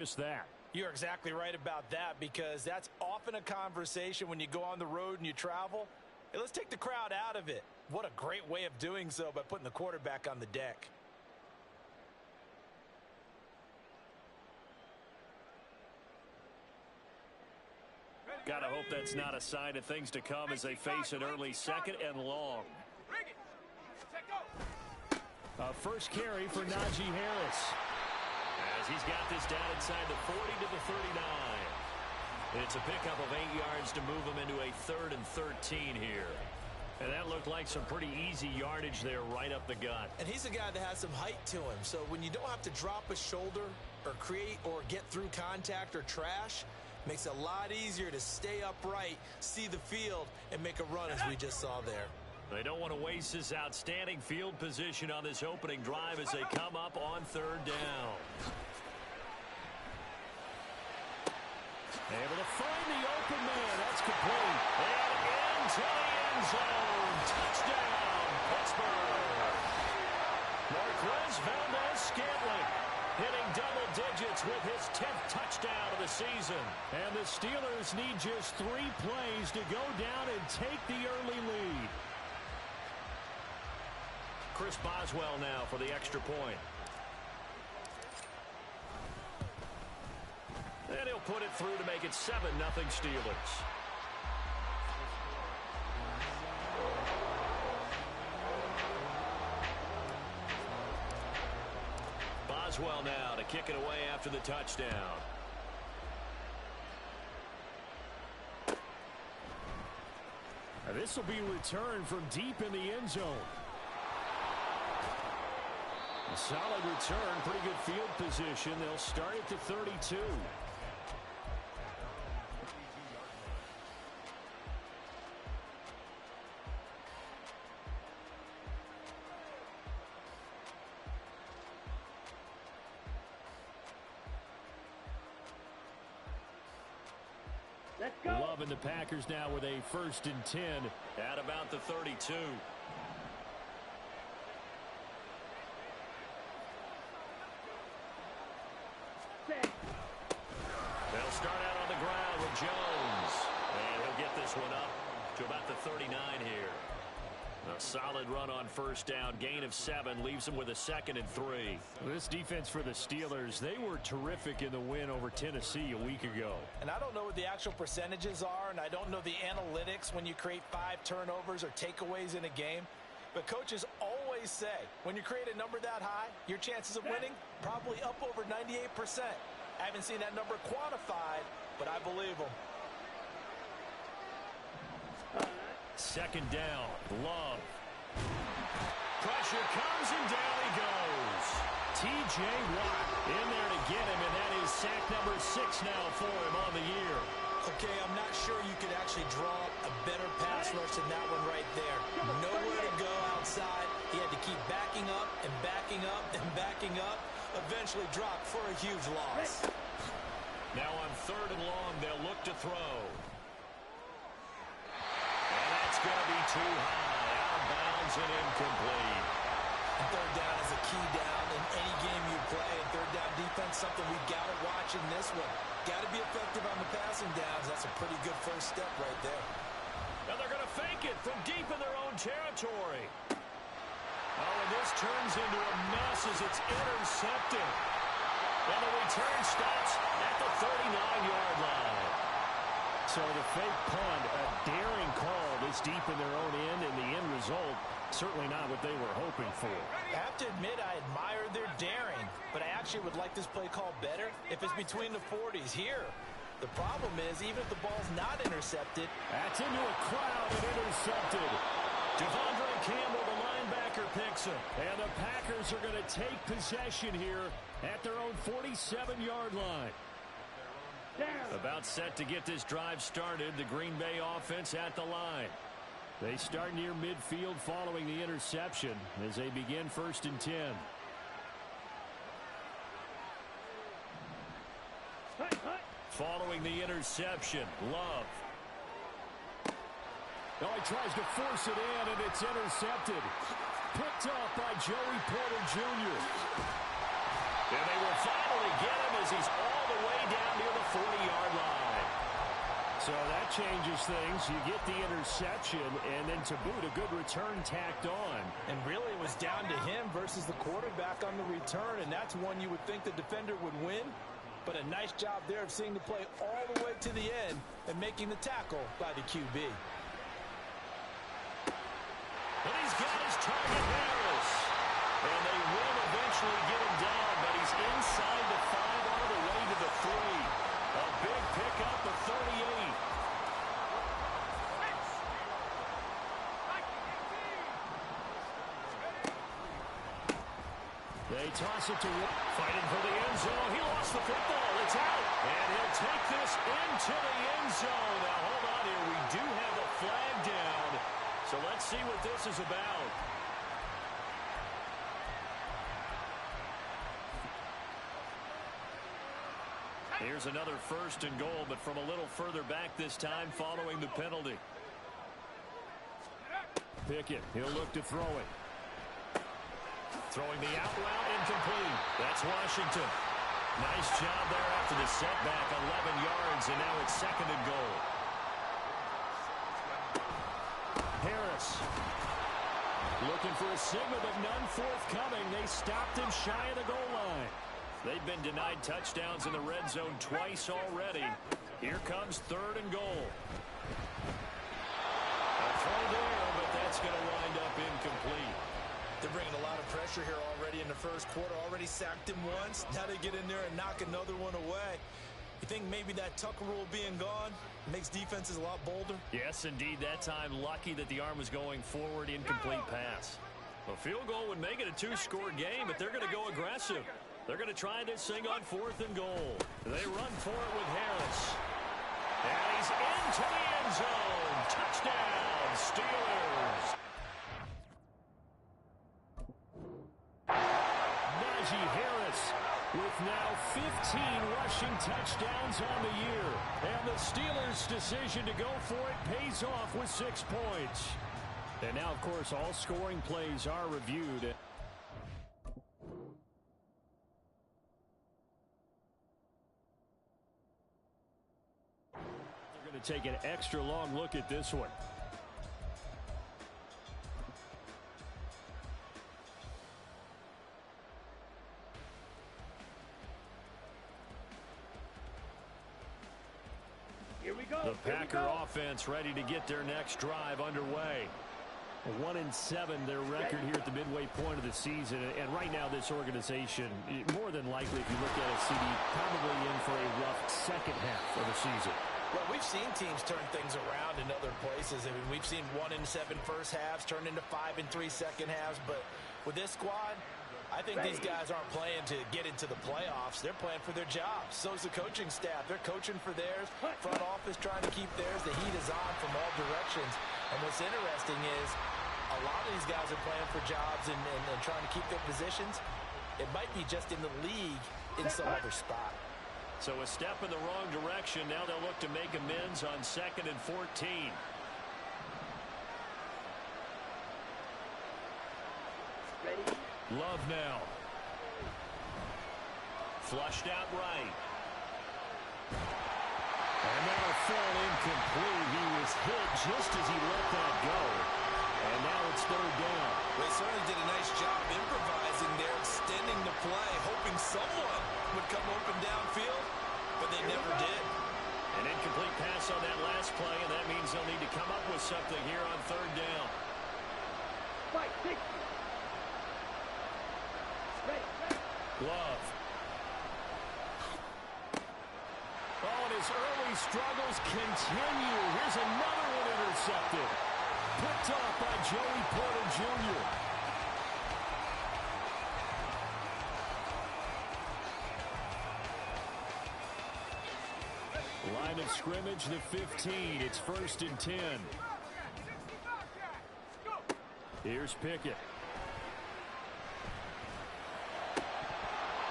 Just that. You're exactly right about that, because that's often a conversation when you go on the road and you travel. Hey, let's take the crowd out of it. What a great way of doing so by putting the quarterback on the deck. Gotta hope that's not a sign of things to come as they face an early second and long. A first carry for Najee Harris. As he's got this down inside the 40 to the 39. It's a pickup of 8 yards to move him into a 3rd and 13 here. And that looked like some pretty easy yardage there right up the gut. And he's a guy that has some height to him. So when you don't have to drop a shoulder or create or get through contact or trash, makes it a lot easier to stay upright, see the field, and make a run as we just saw there. They don't want to waste this outstanding field position on this opening drive as they come up on 3rd down. Able to find the open man. That's complete. And into the end zone. Touchdown, Pittsburgh. Marquez Valdez-Scantling hitting double digits with his 10th touchdown of the season. And the Steelers need just 3 plays to go down and take the early lead. Chris Boswell now for the extra point. And he'll put it through to make it 7-0 Steelers. Boswell now to kick it away after the touchdown. This will be returned from deep in the end zone. A solid return, pretty good field position. They'll start at the 32. Let's go. Loving the Packers now with a 1st and 10. At about the 32. They'll start out on the ground with Jones. And he'll get this one up to about the 39 here. A solid run on 1st down. Gain of 7 leaves them with a 2nd and 3. This defense for the Steelers, they were terrific in the win over Tennessee a week ago. And I don't know what the actual percentages are, and I don't know the analytics when you create 5 turnovers or takeaways in a game. But coaches always say, when you create a number that high, your chances of winning probably up over 98%. I haven't seen that number quantified, but I believe them. 2nd down. Love. Pressure comes and down he goes. T.J. Watt In there to get him, and that is sack number 6 now for him on the year. Okay, I'm not sure you could actually draw a better pass rush than that one right there. Nowhere to go outside. He had to keep backing up and backing up and backing up. Eventually dropped for a huge loss. Now on 3rd and long, they'll look to throw. And that's going to be too high. Out of bounds and incomplete. And 3rd down is a key down in any game you play. And 3rd down defense, something we've got to watch in this one. Got to be effective on the passing downs. That's a pretty good first step right there. Now they're going to fake it from deep in their own territory. Oh, and this turns into a mess as it's intercepted. And the return stops at the 39-yard line. So the fake punt, a daring call this deep in their own end, and the end result, certainly not what they were hoping for. I have to admit I admire their daring, but I actually would like this play call better if it's between the 40s here. The problem is, even if the ball's not intercepted. That's into a crowd and intercepted. Devondre Campbell, the linebacker, picks him. And the Packers are going to take possession here at their own 47-yard line. About set to get this drive started, the Green Bay offense at the line. They start near midfield following the interception as they begin 1st and 10. Following the interception, Love. Oh, he tries to force it in, and it's intercepted. Picked up by Joey Porter Jr. And they will finally get him as he's all the way down near the 40-yard line. So that changes things. You get the interception, and then to boot, a good return tacked on. And really it was down to him versus the quarterback on the return, and that's one you would think the defender would win. But a nice job there of seeing the play all the way to the end and making the tackle by the QB. And he's got his target, Harris. And they will eventually get him down, but he's inside the 5 all the way to the 3. A big pickup of 38. They toss it to Fighting for the end zone. He lost the football. It's out. And he'll take this into the end zone. Now, hold on here. We do have a flag down. So let's see what this is about. Here's another 1st and goal, but from a little further back this time following the penalty. Pickett. He'll look to throw it. Throwing the out route, incomplete. That's Washington. Nice job there after the setback, 11 yards, and now it's 2nd and goal. Harris. Looking for a signal, but none forthcoming. They stopped him shy of the goal line. They've been denied touchdowns in the red zone twice already. Here comes 3rd and goal. A throw there, but that's going to wind up incomplete. They're bringing a lot of pressure here already in the first quarter. Already sacked him once. Now they get in there and knock another one away. You think maybe that Tucker rule being gone makes defenses a lot bolder? Yes, indeed. That time, lucky that the arm was going forward. Incomplete pass. A field goal would make it a 2-score game, but they're going to go aggressive. They're going to try this thing on 4th and goal. They run for it with Harris. And he's into the end zone. Touchdown, Steelers. Najee Harris with now 15 rushing touchdowns on the year. And the Steelers' decision to go for it pays off with 6 points. And now, of course, all scoring plays are reviewed. They're going to take an extra long look at this one. Here we go. The Packer offense ready to get their next drive underway. 1-7 their record here at the midway point of the season, and right now this organization, more than likely, if you look at it, CD, probably in for a rough second half of the season. Well, we've seen teams turn things around in other places. I mean, we've seen 1-7 first halves turn into 5-3 second halves, but with this squad, I think these guys aren't playing to get into the playoffs. They're playing for their jobs. So's the coaching staff. They're coaching for theirs. Front office trying to keep theirs. The heat is on from all directions. And what's interesting is a lot of these guys are playing for jobs and trying to keep their positions. It might be just in the league in some other spot. So a step in the wrong direction. Now they'll look to make amends on 2nd and 14. Ready? Love now. Flushed out right. And that'll fall incomplete. He was hit just as he let that go. And now it's 3rd down. They certainly did a nice job improvising there, extending the play, hoping someone would come open downfield, but they never did. An incomplete pass on that last play, and that means they'll need to come up with something here on 3rd down. Fight, 60. Ready. Love. Oh, and his early struggles continue. Here's another one intercepted. Picked off by Joey Porter Jr. Line of scrimmage, the 15. It's 1st and 10. Here's Pickett.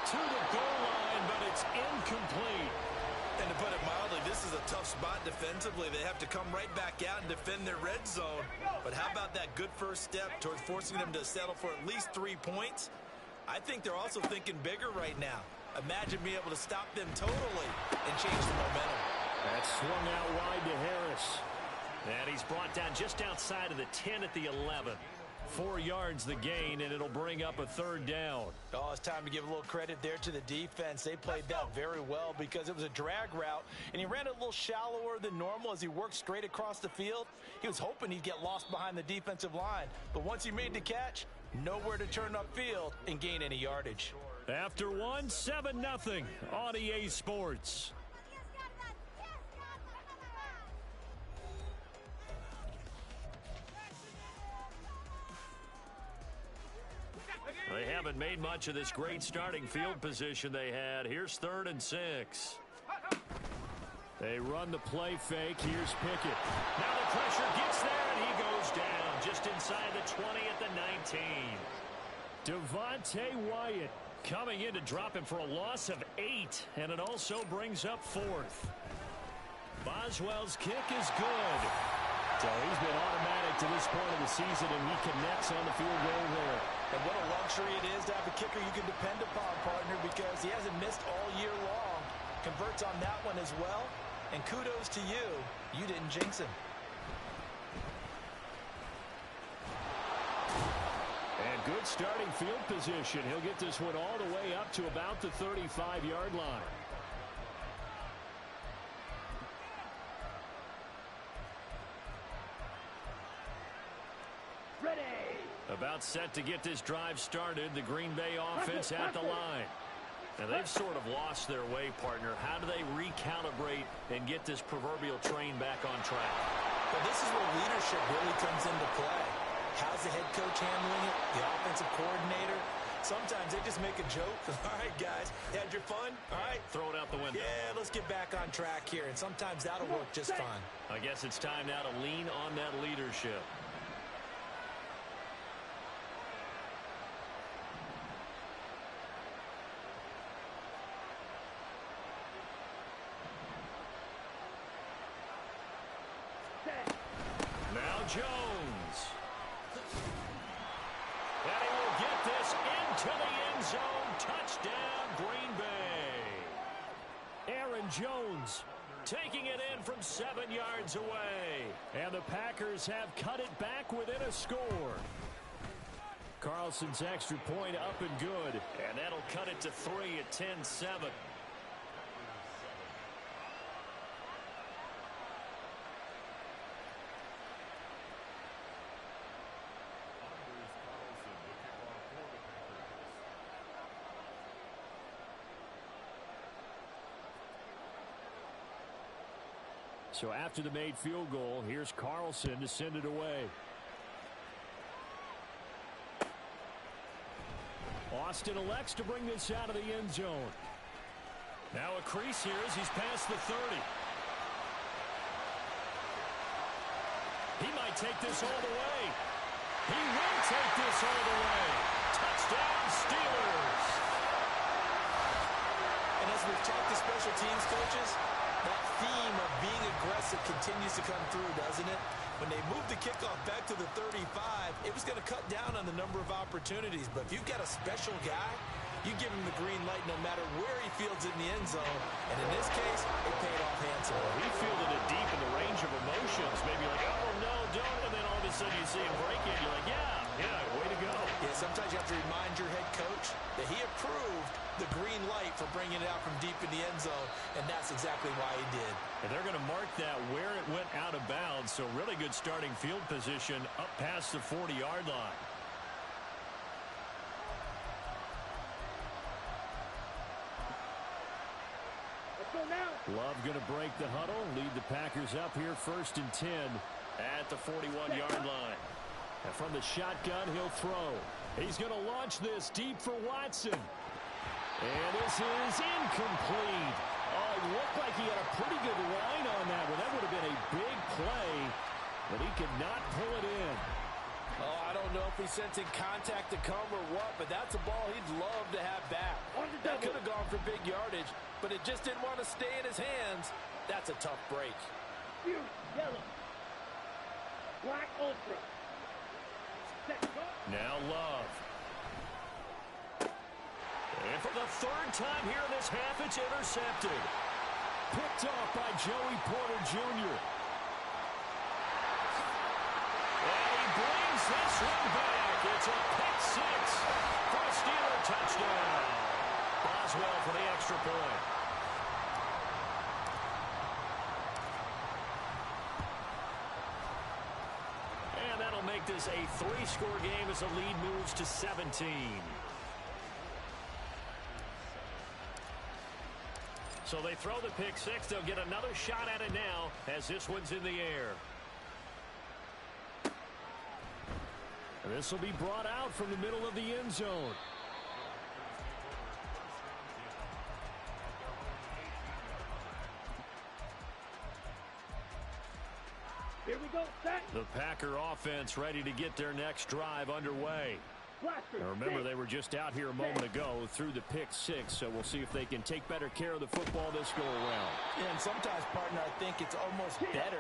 To the goal line, but it's incomplete. And to put it mildly, this is a tough spot defensively. They have to come right back out and defend their red zone. But how about that good first step towards forcing them to settle for at least 3 points? I think they're also thinking bigger right now. Imagine being able to stop them totally and change the momentum. That's swung out wide to Harris. And he's brought down just outside of the 10 at the 11. 4 yards the gain, and it'll bring up a third down. Oh, it's time to give a little credit there to the defense. They played that very well because it was a drag route, and he ran it a little shallower than normal as he worked straight across the field. He was hoping he'd get lost behind the defensive line, but once he made the catch, nowhere to turn upfield and gain any yardage. After one, 7-0 on EA Sports. They haven't made much of this great starting field position they had. Here's 3rd and 6. They run the play fake. Here's Pickett. Now the pressure gets there, and he goes down just inside the 20 at the 19. Devontae Wyatt coming in to drop him for a loss of 8, and it also brings up 4th. Boswell's kick is good. So he's been automatic to this point of the season, and he connects on the field goal there. And what a luxury it is to have a kicker you can depend upon, partner, because he hasn't missed all year long. Converts on that one as well. And kudos to you. You didn't jinx him. And good starting field position. He'll get this one all the way up to about the 35-yard line. About set to get this drive started. The Green Bay offense at the line. And they've sort of lost their way, partner. How do they recalibrate and get this proverbial train back on track? Well, this is where leadership really comes into play. How's the head coach handling it? The offensive coordinator? Sometimes they just make a joke. All right, guys, you had your fun? All right. Throw it out the window. Yeah, let's get back on track here. And sometimes that'll work just fine. I guess it's time now to lean on that leadership. Jones. And he will get this into the end zone. Touchdown, Green Bay. Aaron Jones taking it in from 7 yards away. And the Packers have cut it back within a score. Carlson's extra point up and good. And that'll cut it to 3 at 10-7. So after the made field goal, here's Carlson to send it away. Austin elects to bring this out of the end zone. Now a crease here as he's past the 30. He might take this all the way. He will take this all the way. Touchdown, Steelers. And as we've talked to special teams coaches, that theme of being aggressive continues to come through, doesn't it? When they moved the kickoff back to the 35, it was going to cut down on the number of opportunities. But if you've got a special guy, you give him the green light no matter where he fields it in the end zone. And in this case, it paid off handsomely. He fielded it deep in the range of emotions. Maybe like, oh, no, don't. And then all of a sudden you see him break it. You're like, yeah, way to go. Yeah, sometimes you have to remind your head coach that he approved the green light for bringing it out from deep in the end zone, and that's exactly why he did. And they're going to mark that where it went out of bounds, so really good starting field position up past the 40-yard line. Let's go now. Love going to break the huddle, lead the Packers up here 1st and 10 at the 41-yard line. And from the shotgun, he'll throw. He's going to launch this deep for Watson. And this is incomplete. Oh, it looked like he had a pretty good line on that one. That would have been a big play, but he could not pull it in. Oh, I don't know if he's sensing contact to come or what, but that's a ball he'd love to have back. That could have gone for big yardage, but it just didn't want to stay in his hands. That's a tough break. Yellow. Black ultra. Set. Now Love. And for the third time here in this half, it's intercepted. Picked off by Joey Porter Jr. And he brings this one back. It's a pick six for a Steeler touchdown. Boswell for the extra point. And that'll make this a three-score game as the lead moves to 17. So they throw the pick six. They'll get another shot at it now as this one's in the air. This will be brought out from the middle of the end zone. Here we go, set. The Packer offense ready to get their next drive underway. Blaster, Now remember, they were just out here a moment ago through the pick six, so we'll see if they can take better care of the football this go around. Yeah, and sometimes, partner, I think it's almost better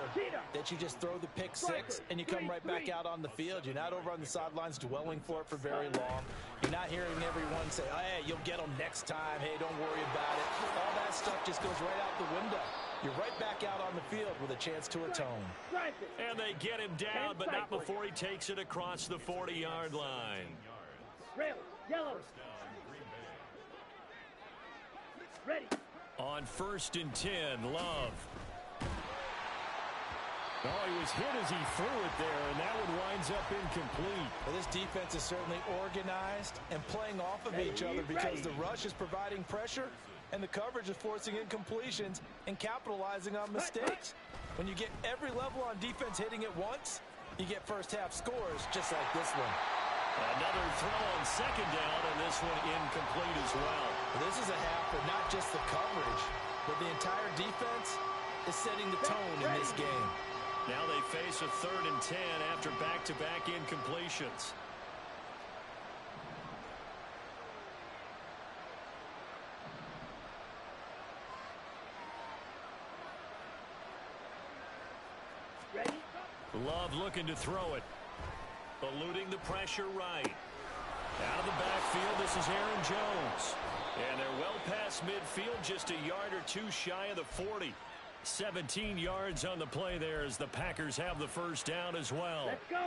that you just throw the pick six and you come right back out on the field. You're not over on the sidelines dwelling for it for very long. You're not hearing everyone say, oh, hey, you'll get them next time. Hey, don't worry about it. All that stuff just goes right out the window. You're right back out on the field with a chance to atone. And they get him down, but not before he takes it across the 40-yard line. Rail, yellow. Ready. On 1st and 10, Love. Oh, he was hit as he threw it there, and that one winds up incomplete. Well, this defense is certainly organized and playing off of each other because the rush is providing pressure and the coverage is forcing incompletions and capitalizing on mistakes. When you get every level on defense hitting at once, you get first half scores just like this one. Another throw on second down, and this one incomplete as well. This is a half where not just the coverage, but the entire defense is setting the tone in this game. Now they face a 3rd and 10 after back-to-back incompletions. Ready. Love looking to throw it. Eluding the pressure right. Out of the backfield, this is Aaron Jones. And they're well past midfield, just a yard or two shy of the 40. 17 yards on the play there as the Packers have the first down as well. Let's go.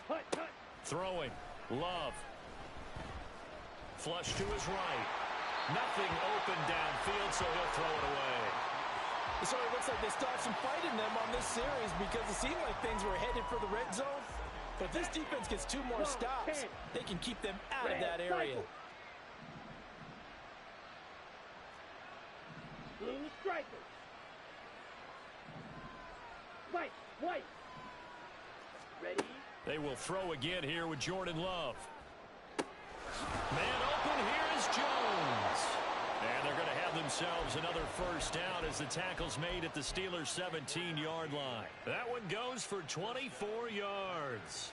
Cut. Throwing. Love. Flush to his right. Nothing open downfield, so he'll throw it away. So it looks like they stopped some fight in them on this series because it seemed like things were headed for the red zone. But if this defense gets 2 more stops, they can keep them out of that area. Blue striker. White. Ready. They will throw again here with Jordan Love. Man open, here is Jones. And they're going to have themselves another first down as the tackle's made at the Steelers' 17-yard line. That one goes for 24 yards.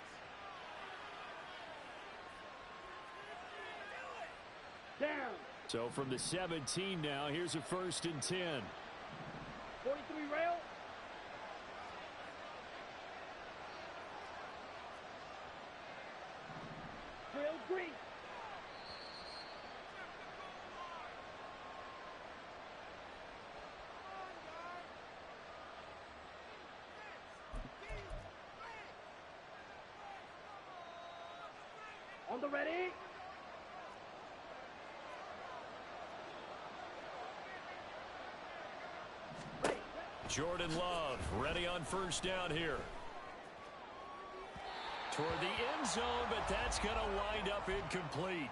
Down. So from the 17 now, here's a 1st and 10. 43 rail. Trail green. On the ready. Jordan Love ready on first down here. Toward the end zone, but that's going to wind up incomplete.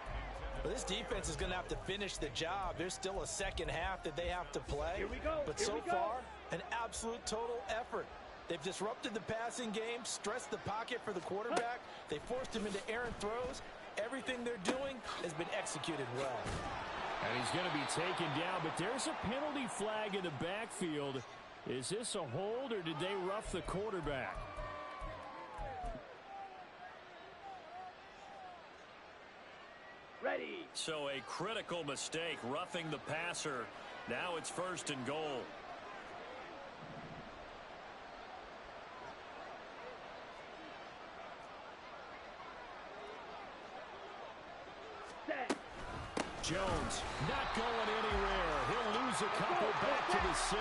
Well, this defense is going to have to finish the job. There's still a second half that they have to play. Here we go. But Here so we go. far, an absolute total effort. They've disrupted the passing game, stressed the pocket for the quarterback. They forced him into errant throws. Everything they're doing has been executed well. And he's going to be taken down, but there's a penalty flag in the backfield. Is this a hold, or did they rough the quarterback? Ready. So a critical mistake, roughing the passer. Now it's 1st and goal. Jones not going anywhere. He'll lose a couple back to the 6.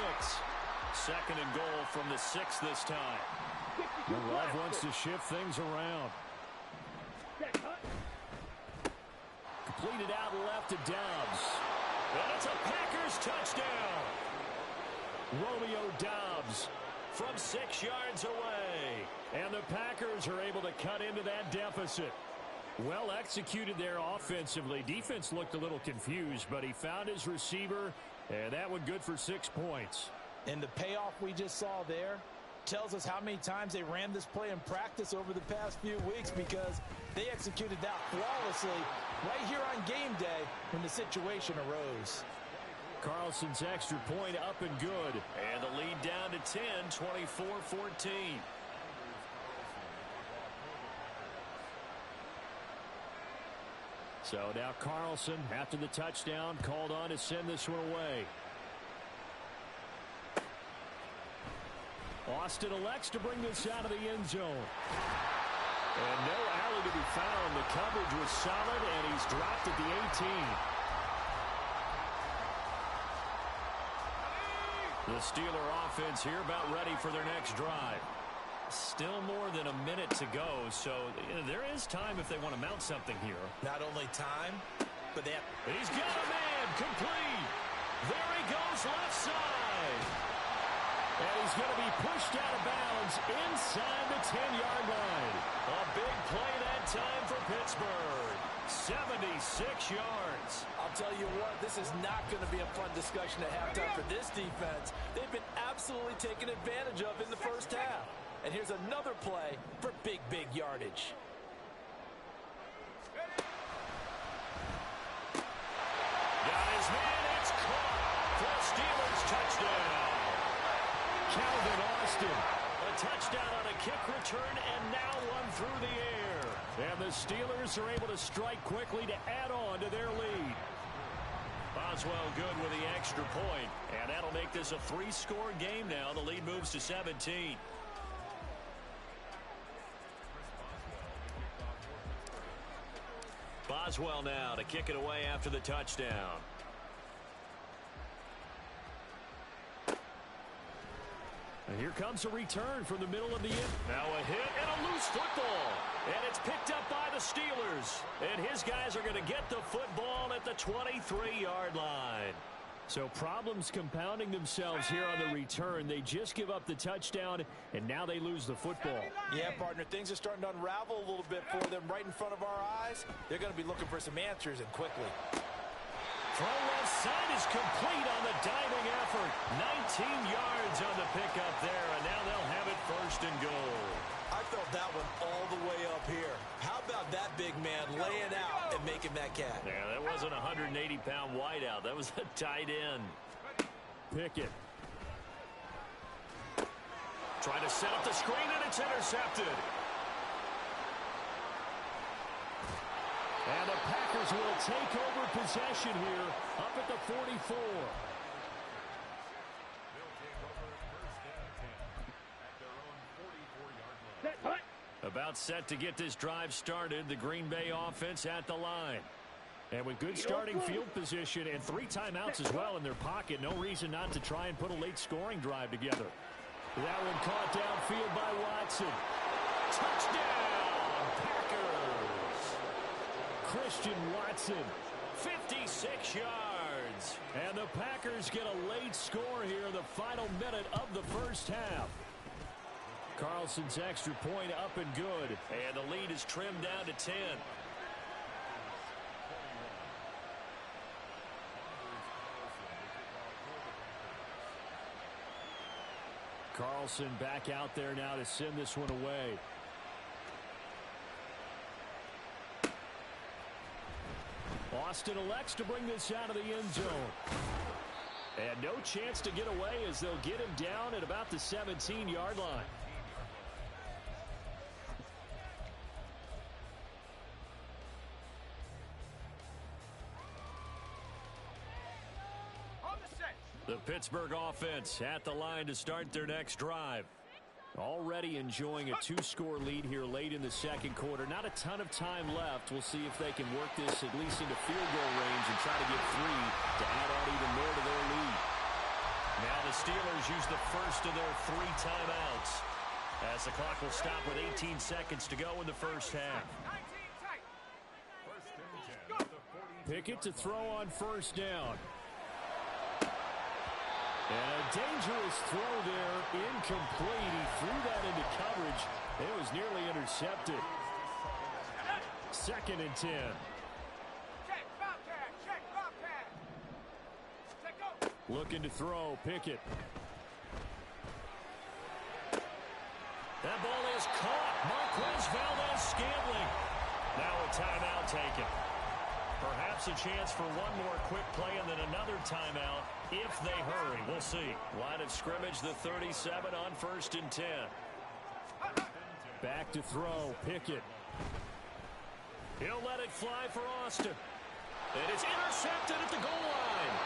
Second and goal from the 6 this time. The Love wants to shift things around. Completed out left to Dobbs. And it's a Packers touchdown. Romeo Dobbs from 6 yards away. And the Packers are able to cut into that deficit. Well executed there offensively. Defense looked a little confused, but he found his receiver, and that one good for 6 points. And the payoff we just saw there tells us how many times they ran this play in practice over the past few weeks, because they executed that flawlessly right here on game day when the situation arose. Carlson's extra point up and good. And the lead down to 10, 24-14. So now Carlson, after the touchdown, called on to send this one away. Austin elects to bring this out of the end zone. And no alley to be found. The coverage was solid, and he's dropped at the 18. The Steeler offense here about ready for their next drive. Still more than a minute to go, so there is time if they want to mount something here. Not only time, but they have... He's got a man complete. There he goes left side. And he's going to be pushed out of bounds inside the 10-yard line. A big play that time for Pittsburgh. 76 yards. I'll tell you what, this is not going to be a fun discussion at halftime for this defense. They've been absolutely taken advantage of in the first half. And here's another play for big, big yardage. Got his man, it's caught for a Steelers touchdown. Calvin Austin. A touchdown on a kick return, and now one through the air. And the Steelers are able to strike quickly to add on to their lead. Boswell good with the extra point, and that'll make this a 3-score game now. The lead moves to 17. Boswell now to kick it away after the touchdown. And here comes a return from the middle of the end. Now a hit and a loose football. And it's picked up by the Steelers. And his guys are going to get the football at the 23-yard line. So problems compounding themselves here on the return. They just give up the touchdown, and now they lose the football. Yeah, partner, things are starting to unravel a little bit for them right in front of our eyes. They're going to be looking for some answers, and quickly. Throw left side is complete on the diving effort. 19 yards on the pickup there, and now they'll have it first and goal. I felt that one all the way up here. How about that big man laying out and making that catch? Yeah, that wasn't a 180-pound wideout. That was a tight end. Pickett. Trying to set up the screen, and it's intercepted. And the Packers will take over possession here up at the 44. About set to get this drive started. The Green Bay offense at the line. And with good starting field position and 3 timeouts as well in their pocket, no reason not to try and put a late scoring drive together. That one caught downfield by Watson. Touchdown, Packers. Christian Watson. 56 yards. And the Packers get a late score here in the final minute of the first half. Carlson's extra point up and good. And the lead is trimmed down to 10. Carlson back out there now to send this one away. Austin elects to bring this out of the end zone. And no chance to get away as they'll get him down at about the 17-yard line. The Pittsburgh offense at the line to start their next drive. Already enjoying a 2-score lead here late in the second quarter. Not a ton of time left. We'll see if they can work this at least into field goal range and try to get 3 to add on even more to their lead. Now the Steelers use the first of their 3 timeouts, as the clock will stop with 18 seconds to go in the first half. Pickett to throw on first down. And a dangerous throw there, incomplete. He threw that into coverage. It was nearly intercepted. 2nd and 10. Looking to throw, Pickett. That ball is caught. Marquez Valdes-Scantling. Now a timeout taken. Perhaps a chance for one more quick play and then another timeout if they hurry. We'll see. Line of scrimmage, the 37 on 1st and 10. Back to throw, Pickett. He'll let it fly for Austin. And it's intercepted at the goal line.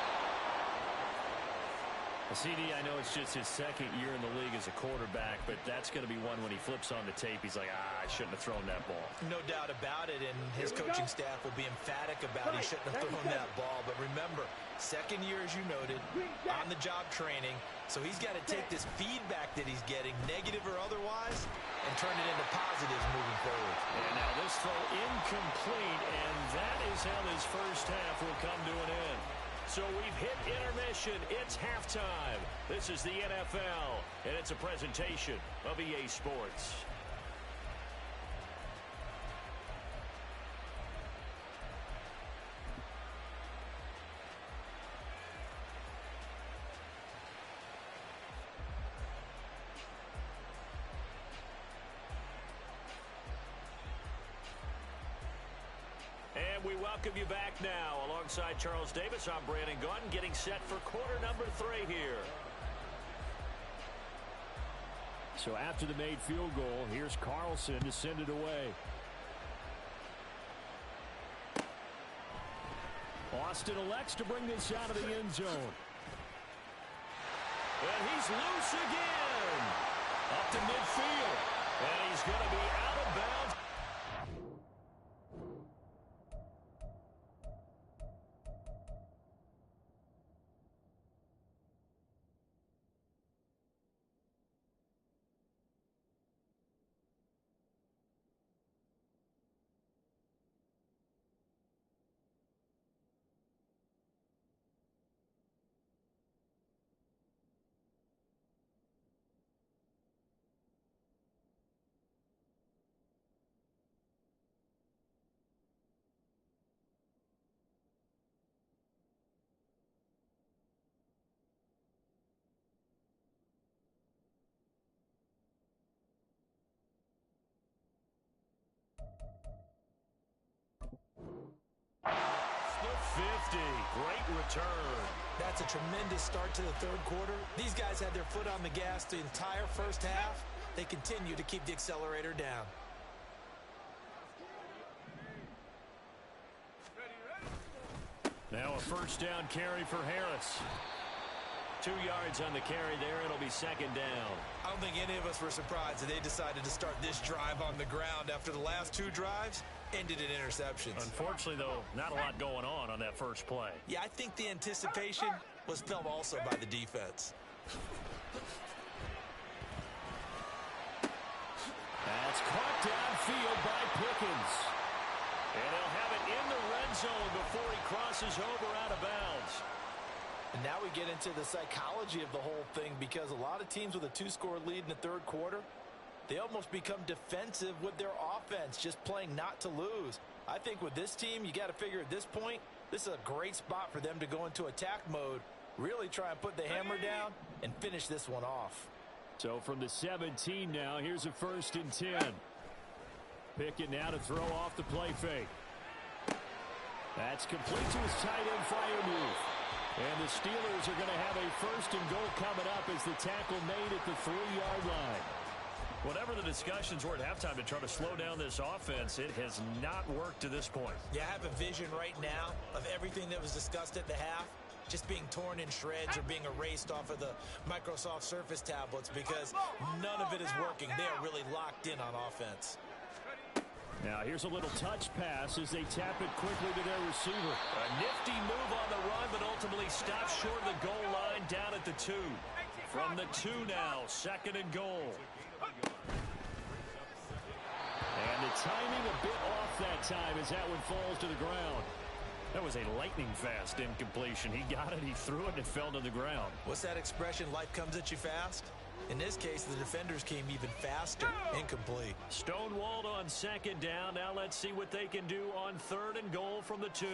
CD, I know it's just his 2nd year in the league as a quarterback, but that's going to be one when he flips on the tape. He's like, I shouldn't have thrown that ball. No doubt about it, and his coaching staff will be emphatic about he shouldn't have thrown that ball. But remember, 2nd year, as you noted, on-the-job training, so he's got to take this feedback that he's getting, negative or otherwise, and turn it into positives moving forward. And now this throw incomplete, and that is how this first half will come to an end. So we've hit intermission. It's halftime. This is the NFL, and it's a presentation of EA Sports. And we welcome you back now. Alongside Charles Davis, I'm Brandon Gunn, getting set for quarter number 3 here. So after the made field goal, here's Carlson to send it away. Austin elects to bring this out of the end zone. And he's loose again. Up to midfield. And he's going to be out of bounds. The 50. Great return. That's a tremendous start to the 3rd quarter. These guys had their foot on the gas the entire first half. They continue to keep the accelerator down. Now a first down carry for Harris. 2 yards on the carry there. It'll be 2nd down. I don't think any of us were surprised that they decided to start this drive on the ground after the last 2 drives ended in interceptions. Unfortunately, though, not a lot going on that first play. Yeah, I think the anticipation was felt also by the defense. That's caught downfield by Pickens. And he'll have it in the red zone before he crosses over out of bounds. And now we get into the psychology of the whole thing, because a lot of teams with a 2-score lead in the 3rd quarter, they almost become defensive with their offense, just playing not to lose. I think with this team, you got to figure at this point, this is a great spot for them to go into attack mode, really try and put the hammer down and finish this one off. So from the 17 now, here's a 1st and 10. Pickett now to throw off the play fake. That's complete to his tight end fire move. And the Steelers are going to have a 1st and goal coming up as the tackle made at the 3-yard line. Whatever the discussions were at halftime to try to slow down this offense, it has not worked to this point. Yeah, I have a vision right now of everything that was discussed at the half just being torn in shreds or being erased off of the Microsoft Surface tablets, because none of it is working. They are really locked in on offense. Now here's a little touch pass as they tap it quickly to their receiver. A nifty move on the run, but ultimately stops short of the goal line down at the 2. From the 2 now, 2nd and goal. And the timing a bit off that time as that one falls to the ground. That was a lightning-fast incompletion. He got it, he threw it, and it fell to the ground. What's that expression, life comes at you fast? In this case, the defenders came even faster. Incomplete. Stonewalled on 2nd down. Now let's see what they can do on 3rd and goal from the 2.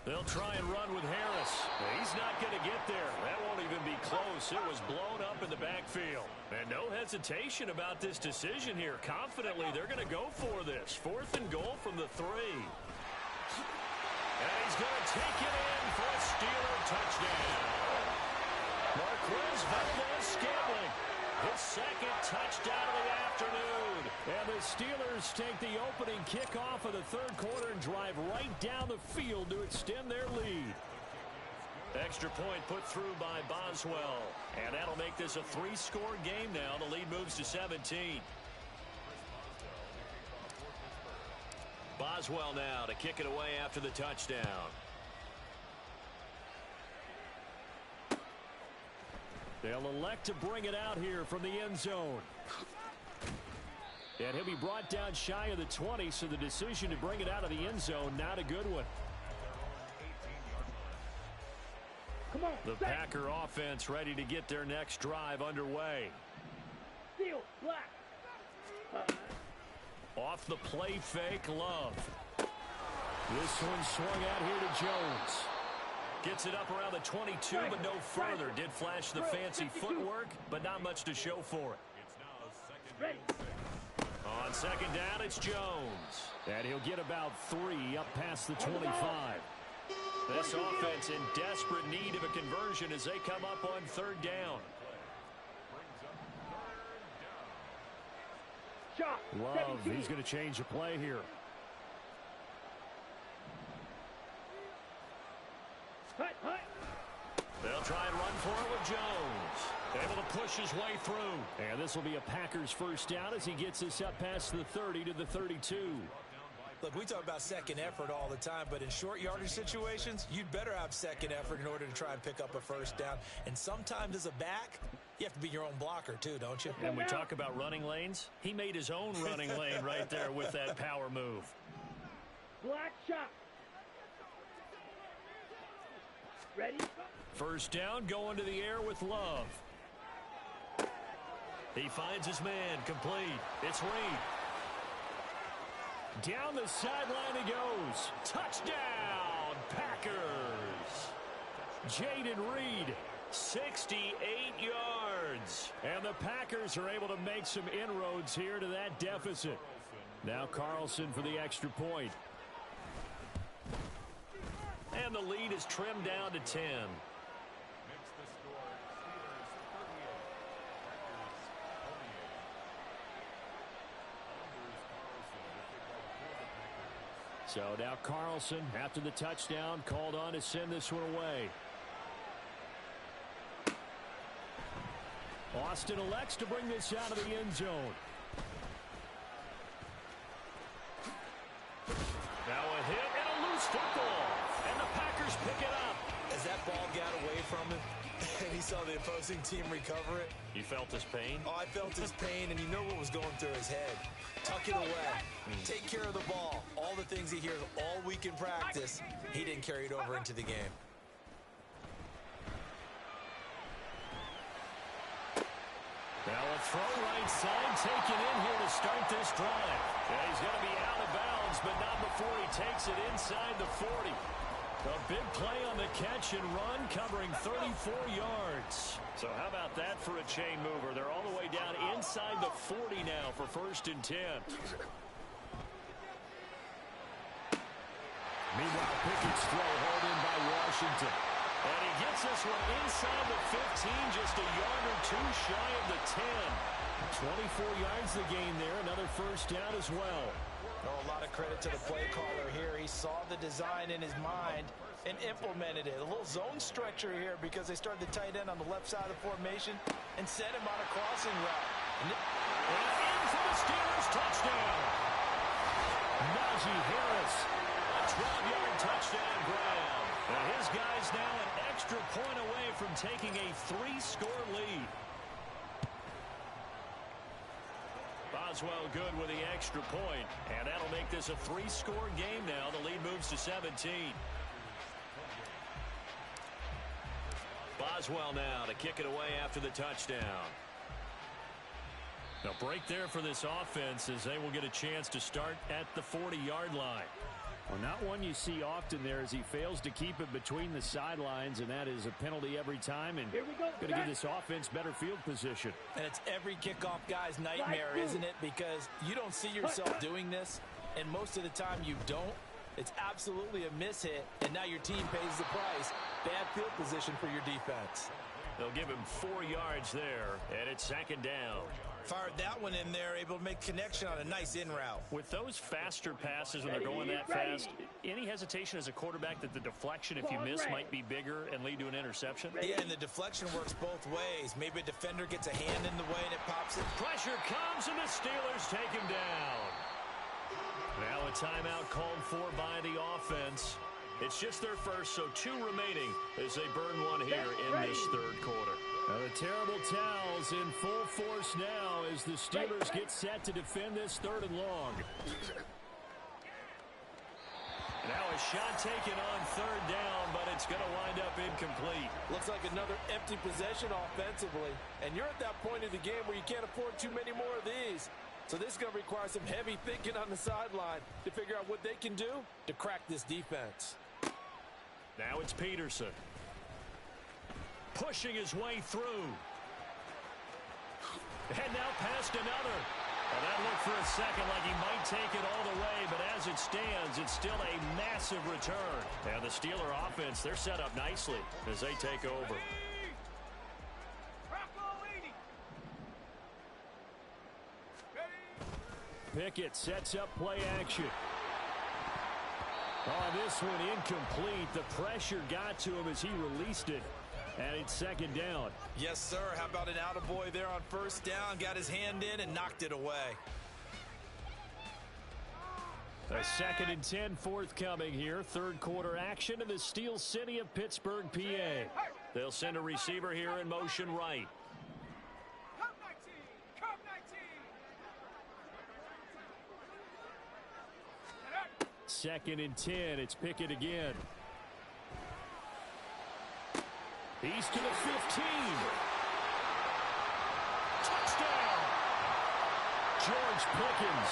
They'll try and run with Harris. He's not going to get there. That won't even be close. It was blown up in the backfield. And no hesitation about this decision here. Confidently, they're going to go for this. 4th and goal from the 3. And he's going to take it in for a Steeler touchdown. Marquez Valdez-Scantling, his 2nd touchdown of the afternoon. And the Steelers take the opening kickoff of the 3rd quarter and drive right down the field to extend their lead. Extra point put through by Boswell. And that'll make this a 3-score game now. The lead moves to 17. Boswell now to kick it away after the touchdown. They'll elect to bring it out here from the end zone. And he'll be brought down shy of the 20, so the decision to bring it out of the end zone, not a good one. Come on, The Packer offense ready to get their next drive underway. Steal, black. Off the play fake, Love. This one swung out here to Jones. Gets it up around the 22, but no further. Did flash the fancy footwork, but not much to show for it. Ready. On 2nd down, it's Jones. And he'll get about 3 up past the 25. This offense in desperate need of a conversion as they come up on 3rd down. Shot. Love, 17. he's going to change the play here. Hut, hut. They'll try and run for it with Jones. Able to push his way through. And this will be a Packers 1st down as he gets us up past the 30 to the 32. Look, we talk about second effort all the time, but in short yardage situations, you'd better have second effort in order to try and pick up a 1st down. And sometimes as a back, you have to be your own blocker too, don't you? And we talk about running lanes. He made his own running lane right there with that power move. Black shot. Ready. 1st down, going to the air with Love. He finds his man, complete. It's Reed. Down the sideline he goes. Touchdown, Packers. Jaden Reed. 68 yards. And the Packers are able to make some inroads here to that deficit. Now Carlson for the extra point. And the lead is trimmed down to 10. So now Carlson, after the touchdown, called on to send this one away. Austin elects to bring this out of the end zone. Now a hit and a loose football. And the Packers pick it up. As that ball got away from him, and he saw the opposing team recover it. You felt his pain? Oh, I felt his pain, and you know what was going through his head. Tuck it away. Take care of the ball. All the things he hears all week in practice, he didn't carry it over into the game. Now a throw right side taken in here to start this drive. And he's going to be out of bounds, but not before he takes it inside the 40. A big play on the catch and run, covering 34 yards. So how about that for a chain mover? They're all the way down inside the 40 now for 1st and 10. Meanwhile, Pickett's throw hauled in by Washington. And he gets this one inside the 15, just a yard or 2 shy of the 10. 24 yards the gain there, another 1st down as well. Oh, a lot of credit to the play caller here. He saw the design in his mind and implemented it. A little zone stretcher here because they started the tight end on the left side of the formation and sent him on a crossing route. And in for the Steelers touchdown. Najee Harris, a 12-yard touchdown grab. And his guy's now an extra point away from taking a 3-score lead. Boswell good with the extra point, and that'll make this a 3-score game now. The lead moves to 17. Boswell now to kick it away after the touchdown. A break there for this offense as they will get a chance to start at the 40-yard line. Well, not one you see often there as he fails to keep it between the sidelines, and that is a penalty every time, and going to give this offense better field position. And it's every kickoff guy's nightmare, isn't it? Because you don't see yourself doing this, and most of the time you don't. It's absolutely a mishit, and now your team pays the price. Bad field position for your defense. They'll give him 4 yards there, and it's 2nd down. Fired that one in there, able to make connection on a nice in route. With those faster passes when they're going that fast, any hesitation as a quarterback that the deflection, if you miss, might be bigger and lead to an interception? Yeah, and the deflection works both ways. Maybe a defender gets a hand in the way and it pops it. Pressure comes, and the Steelers take him down. Now a timeout called for by the offense. It's just their first, so 2 remaining as they burn one here in this 3rd quarter. Now the terrible towels in full force now as the Steelers get set to defend this 3rd and long. Now a shot taken on 3rd down, but it's going to wind up incomplete. Looks like another empty possession offensively. And you're at that point of the game where you can't afford too many more of these. So this is going to require some heavy thinking on the sideline to figure out what they can do to crack this defense. Now it's Peterson. Pushing his way through. And now past another. Well, that looked for a second like he might take it all the way, but as it stands, it's still a massive return. And the Steeler offense, they're set up nicely as they take over. Pickett sets up play action. Oh, this one incomplete. The pressure got to him as he released it. And it's 2nd down. Yes, sir. How about an attaboy there on 1st down? Got his hand in and knocked it away. A 2nd and 10 forthcoming here. 3rd quarter action in the Steel City of Pittsburgh, PA. They'll send a receiver here in motion right. 2nd and 10. It's Pickett again. He's to the 15. Touchdown! George Pickens,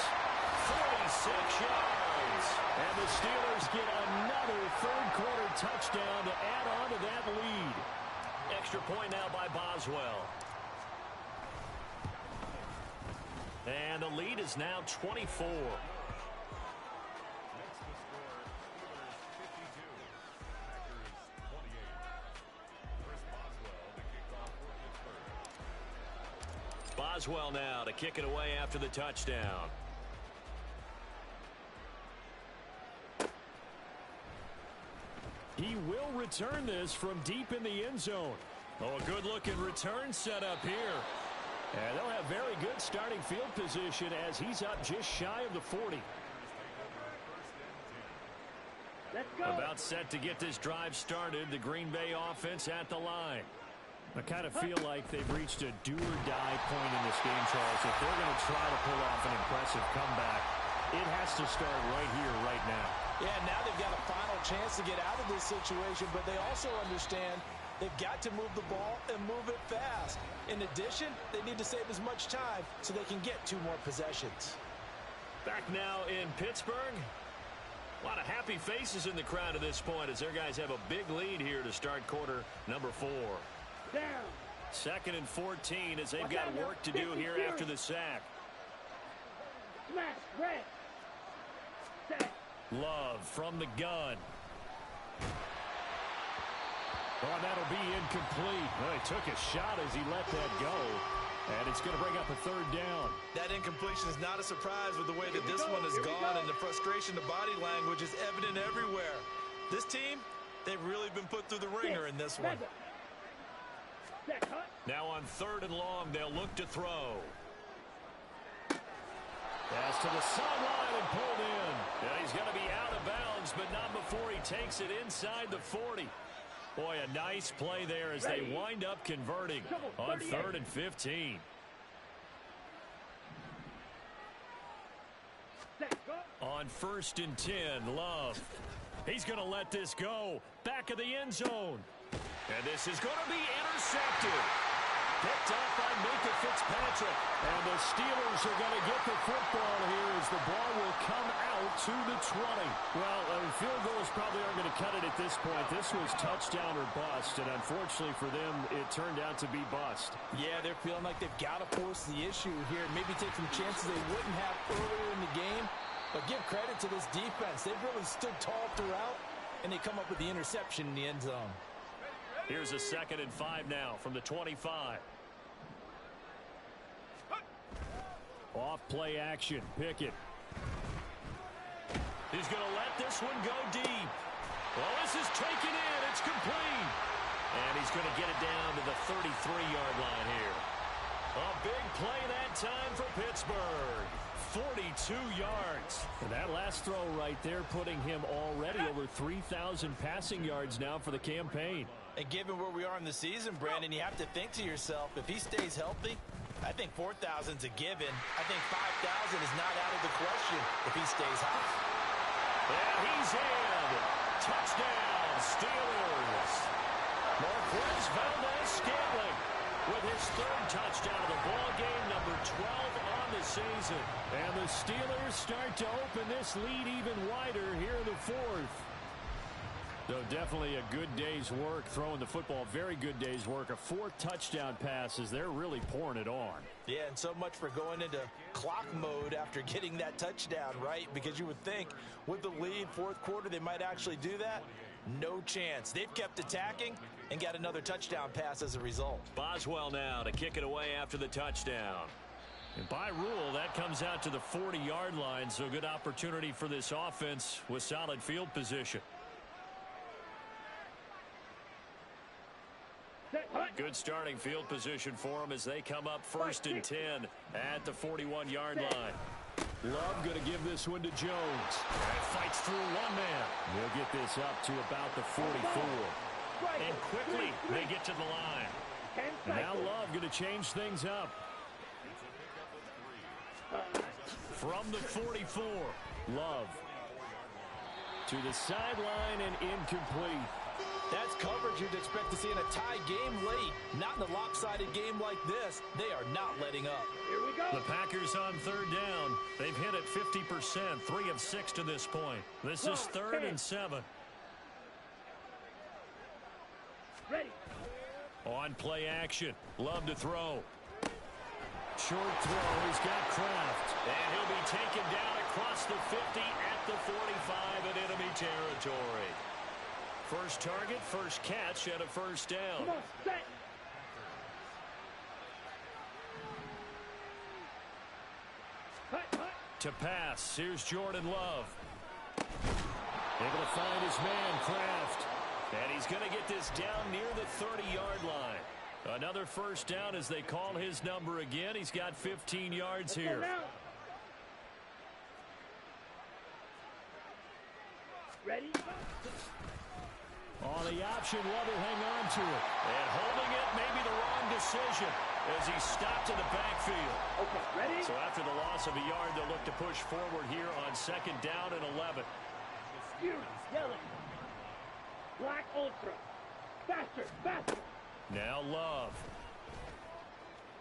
46 yards. And the Steelers get another 3rd quarter touchdown to add on to that lead. Extra point now by Boswell. And the lead is now 24. Boswell now to kick it away after the touchdown. He will return this from deep in the end zone. Oh, a good-looking return set up here. And they'll have very good starting field position as he's up just shy of the 40. Let's go. About set to get this drive started. The Green Bay offense at the line. I kind of feel like they've reached a do-or-die point in this game, Charles. If they're going to try to pull off an impressive comeback, it has to start right here, right now. Yeah, now they've got a final chance to get out of this situation, but they also understand they've got to move the ball and move it fast. In addition, they need to save as much time so they can get 2 more possessions. Back now in Pittsburgh. A lot of happy faces in the crowd at this point as their guys have a big lead here to start quarter number 4. Down. 2nd and 14 as they've got work to do here after the sack. Smash. Red. Set. Love from the gun. Oh, that'll be incomplete. Well, he took a shot as he let that go. And it's going to bring up a 3rd down. That incompletion is not a surprise with the way that this one has gone, and the frustration, the body language is evident everywhere. This team, they've really been put through the ringer in this one. Now on 3rd and long, they'll look to throw. Pass to the sideline and pulled in. And he's going to be out of bounds, but not before he takes it inside the 40. Boy, a nice play there as they wind up converting on 3rd and 15. On 1st and 10, Love. He's going to let this go. Back of the end zone. And this is going to be intercepted. Picked up by Minka Fitzpatrick. And the Steelers are going to get the football here as the ball will come out to the 20. Well, field goals probably aren't going to cut it at this point. This was touchdown or bust, and unfortunately for them, it turned out to be bust. Yeah, they're feeling like they've got to force the issue here. Maybe take some chances they wouldn't have earlier in the game. But give credit to this defense. They've really stood tall throughout, and they come up with the interception in the end zone. Here's a 2nd and 5 now from the 25. Off play action. Pickett. He's going to let this one go deep. Well, this is taken in. It's complete. And he's going to get it down to the 33-yard line here. A big play that time for Pittsburgh. 42 yards. And that last throw right there putting him already over 3,000 passing yards now for the campaign. And given where we are in the season, Brandon, you have to think to yourself, if he stays healthy, I think 4,000's a given. I think 5,000 is not out of the question if he stays hot. And he's in. Touchdown, Steelers. Marquez Valdez-Scantling with his 3rd touchdown of the ball game, number 12 on the season. And the Steelers start to open this lead even wider here in the 4th. So definitely a good day's work throwing the football. Very good day's work. A 4th touchdown pass as they're really pouring it on. Yeah, and so much for going into clock mode after getting that touchdown, right? Because you would think with the lead, 4th quarter, they might actually do that. No chance. They've kept attacking and got another touchdown pass as a result. Boswell now to kick it away after the touchdown. And by rule, that comes out to the 40-yard line, so good opportunity for this offense with solid field position. Good starting field position for them as they come up 1st and 10 at the 41-yard line. Love going to give this one to Jones. And fights through one man. They'll get this up to about the 44. And quickly they get to the line. And now Love going to change things up. From the 44, Love to the sideline and incomplete. That's coverage you'd expect to see in a tie game late. Not in a lopsided game like this. They are not letting up. Here we go. The Packers on 3rd down. They've hit it 50%, 3 of 6 to this point. This is 3rd and 7. Ready. On play action. Love to throw. Short throw. He's got Kraft. And he'll be taken down across the 50 at the 45 in enemy territory. First target, first catch, and a 1st down. Come on, set. Hut. To pass, here's Jordan Love. Able to find his man, Kraft. And he's going to get this down near the 30-yard line. Another 1st down as they call his number again. He's got 15 yards here. Ready. On the option, Love will hang on to it. And holding it may be the wrong decision as he stopped in the backfield. Okay, ready? So after the loss of a yard, they'll look to push forward here on 2nd down and 11. Yellow. Black Ultra. Faster. Now Love.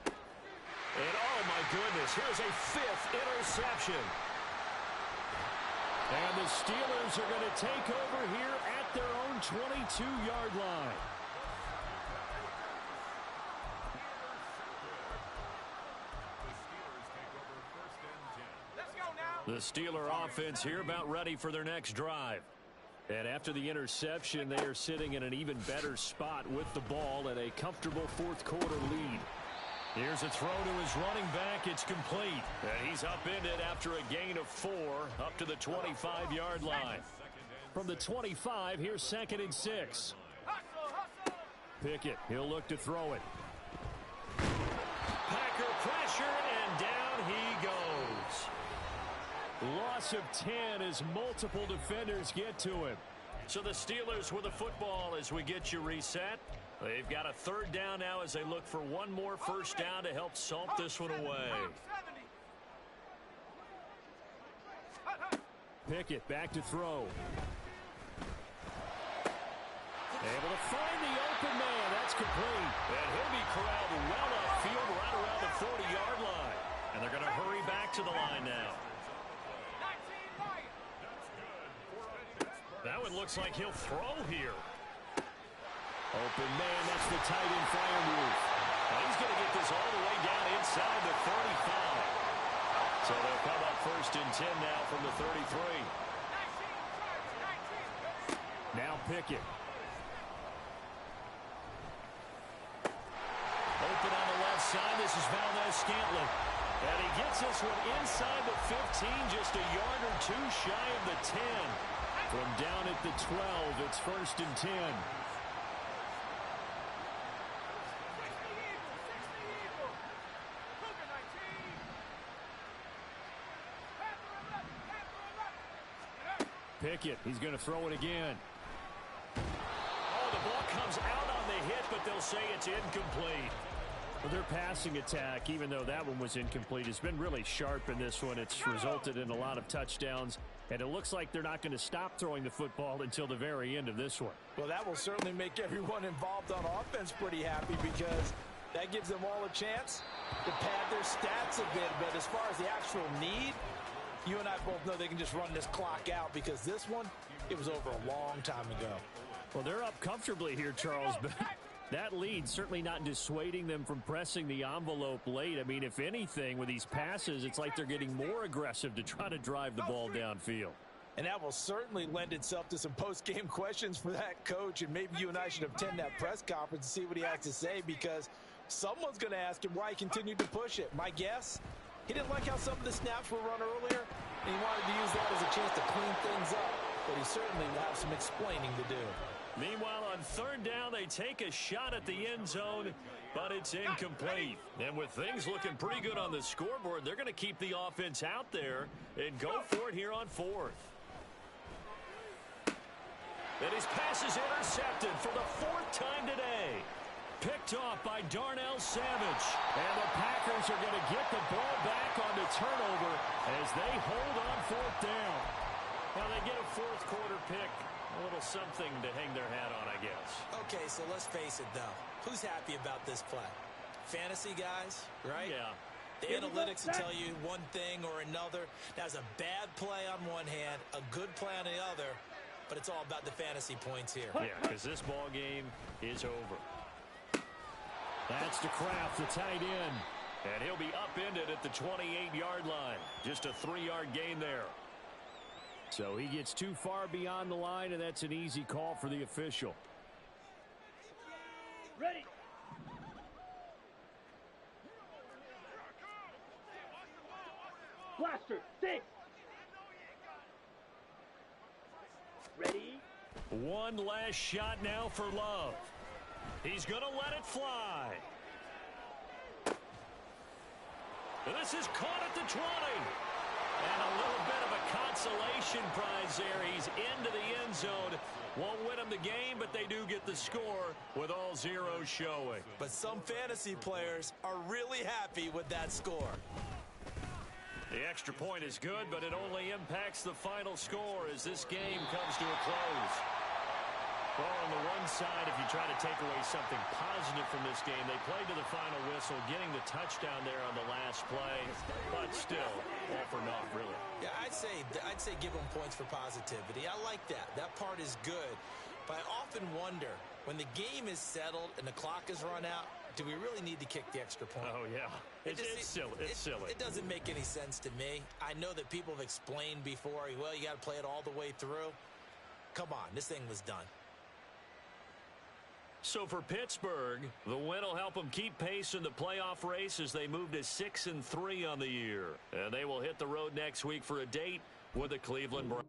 And oh my goodness, here's a 5th interception. And the Steelers are going to take over here at their own 22-yard line. The Steeler offense here about ready for their next drive. And after the interception, they are sitting in an even better spot with the ball and a comfortable 4th quarter lead. Here's a throw to his running back. It's complete. And he's upended after a gain of 4 up to the 25-yard line. From the 25, here's 2nd and 6. Pickett, he'll look to throw it. Packer pressure, and down he goes. loss of 10 as multiple defenders get to him. So the Steelers with the football as we get you reset. They've got a third down now as they look for one more first down to help salt this one away. Pickett back to throw. Able to find the open man. That's complete. And he'll be corralled well upfield right around the 40-yard line. And they're going to hurry back to the line now. That one looks like he'll throw here. Open man, that's the tight end fire move. Well, he's going to get this all the way down inside the 35. So they'll come up first and 10 now from the 33. Now Pickett. Open on the left side. This is Valdez-Scantling. And he gets this one inside the 15, just a yard or two shy of the 10. From down at the 12, it's first and 10. Pickett, he's going to throw it again. Oh, the ball comes out on the hit, but they'll say it's incomplete. Well, their passing attack, even though that one was incomplete, has been really sharp in this one. It's resulted in a lot of touchdowns, and it looks like they're not going to stop throwing the football until the very end of this one. Well, that will certainly make everyone involved on offense pretty happy because that gives them all a chance to pad their stats a bit. But as far as the actual need, you and I both know they can just run this clock out because this one, it was over a long time ago. Well, they're up comfortably here, Charles, but that lead certainly not dissuading them from pressing the envelope late. I mean, if anything, with these passes, it's like they're getting more aggressive to try to drive the ball downfield. And that will certainly lend itself to some post-game questions for that coach, and maybe you and I should attend that press conference and see what he has to say because someone's going to ask him why he continued to push it. My guess? He didn't like how some of the snaps were run earlier, and he wanted to use that as a chance to clean things up. But he certainly will have some explaining to do. Meanwhile, on third down, they take a shot at the end zone, but it's incomplete. And with things looking pretty good on the scoreboard, they're going to keep the offense out there and go for it here on fourth. And his pass is intercepted for the fourth time today. Picked off by Darnell Savage. And the Packers are going to get the ball back on the turnover as they hold on fourth down. Well, they get a fourth quarter pick. A little something to hang their hat on, I guess. Okay, so let's face it, though. Who's happy about this play? Fantasy guys, right? Yeah. The analytics will tell you one thing or another. That's a bad play on one hand, a good play on the other, but it's all about the fantasy points here. Yeah, because this ball game is over. That's to Kraft, the tight end. And he'll be upended at the 28-yard line. Just a 3-yard gain there. So he gets too far beyond the line, and that's an easy call for the official. Ready. Blaster, 6. Ready. One last shot now for Love. He's going to let it fly. This is caught at the 20. And a little bit of a consolation prize there. He's into the end zone. Won't win him the game, but they do get the score with all zeros showing. But some fantasy players are really happy with that score. The extra point is good, but it only impacts the final score as this game comes to a close. Well, on the one side, if you try to take away something positive from this game, they played to the final whistle, getting the touchdown there on the last play, but still, all for naught, really. Yeah, I'd say give them points for positivity. I like that. That part is good. But I often wonder, when the game is settled and the clock is run out, do we really need to kick the extra point? Oh, yeah. It's silly. It's silly. It doesn't make any sense to me. I know that people have explained before, well, you got to play it all the way through. Come on, this thing was done. So for Pittsburgh, the win will help them keep pace in the playoff race as they move to 6-3 on the year. And they will hit the road next week for a date with the Cleveland Browns.